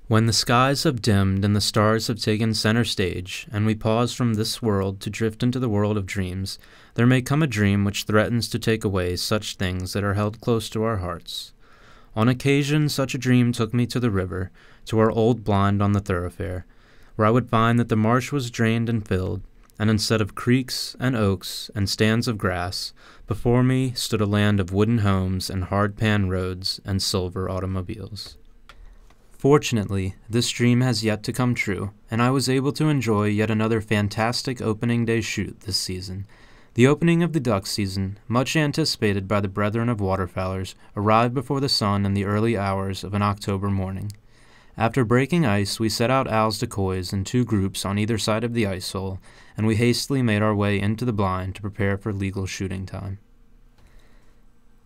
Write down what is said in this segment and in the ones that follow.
When the skies have dimmed and the stars have taken center stage, and we pause from this world to drift into the world of dreams, there may come a dream which threatens to take away such things that are held close to our hearts. On occasion, such a dream took me to the river, to our old blind on the thoroughfare, where I would find that the marsh was drained and filled, and instead of creeks and oaks and stands of grass, before me stood a land of wooden homes and hard-pan roads and silver automobiles. Fortunately, this dream has yet to come true, and I was able to enjoy yet another fantastic opening day shoot this season. The opening of the duck season, much anticipated by the brethren of waterfowlers, arrived before the sun in the early hours of an October morning. After breaking ice, we set out Al's decoys in 2 groups on either side of the ice hole, and we hastily made our way into the blind to prepare for legal shooting time.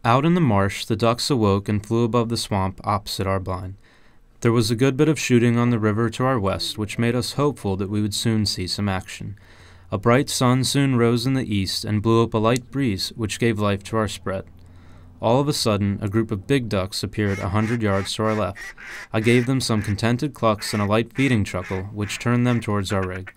Out in the marsh, the ducks awoke and flew above the swamp opposite our blind. There was a good bit of shooting on the river to our west, which made us hopeful that we would soon see some action. A bright sun soon rose in the east and blew up a light breeze, which gave life to our spread. All of a sudden, a group of big ducks appeared 100 yards to our left. I gave them some contented clucks and a light feeding chuckle, which turned them towards our rig.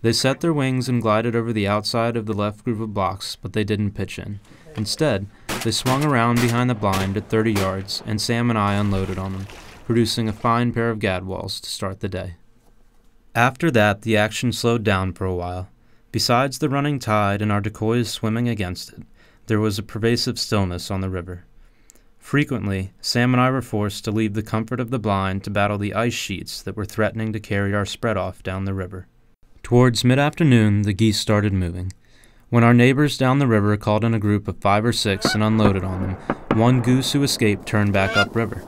They set their wings and glided over the outside of the left group of blocks, but they didn't pitch in. Instead, they swung around behind the blind at 30 yards, and Sam and I unloaded on them, producing a fine pair of gadwalls to start the day. After that, the action slowed down for a while. Besides the running tide and our decoys swimming against it, there was a pervasive stillness on the river. Frequently, Sam and I were forced to leave the comfort of the blind to battle the ice sheets that were threatening to carry our spread off down the river. Towards mid-afternoon, the geese started moving. When our neighbors down the river called in a group of 5 or 6 and unloaded on them, one goose who escaped turned back upriver.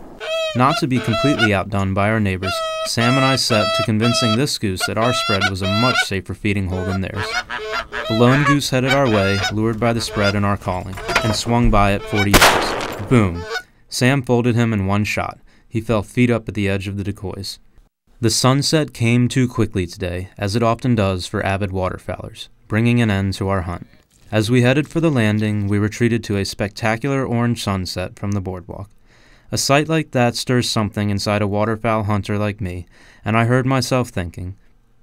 Not to be completely outdone by our neighbors, Sam and I set to convincing this goose that our spread was a much safer feeding hole than theirs. The lone goose headed our way, lured by the spread and our calling, and swung by at 40 yards. Boom! Sam folded him in one shot. He fell feet up at the edge of the decoys. The sunset came too quickly today, as it often does for avid waterfowlers, bringing an end to our hunt. As we headed for the landing, we were treated to a spectacular orange sunset from the boardwalk. A sight like that stirs something inside a waterfowl hunter like me, and I heard myself thinking,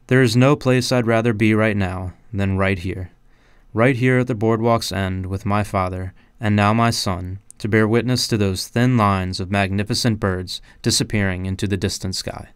there is no place I'd rather be right now than right here at the boardwalk's end with my father, and now my son, to bear witness to those thin lines of magnificent birds disappearing into the distant sky.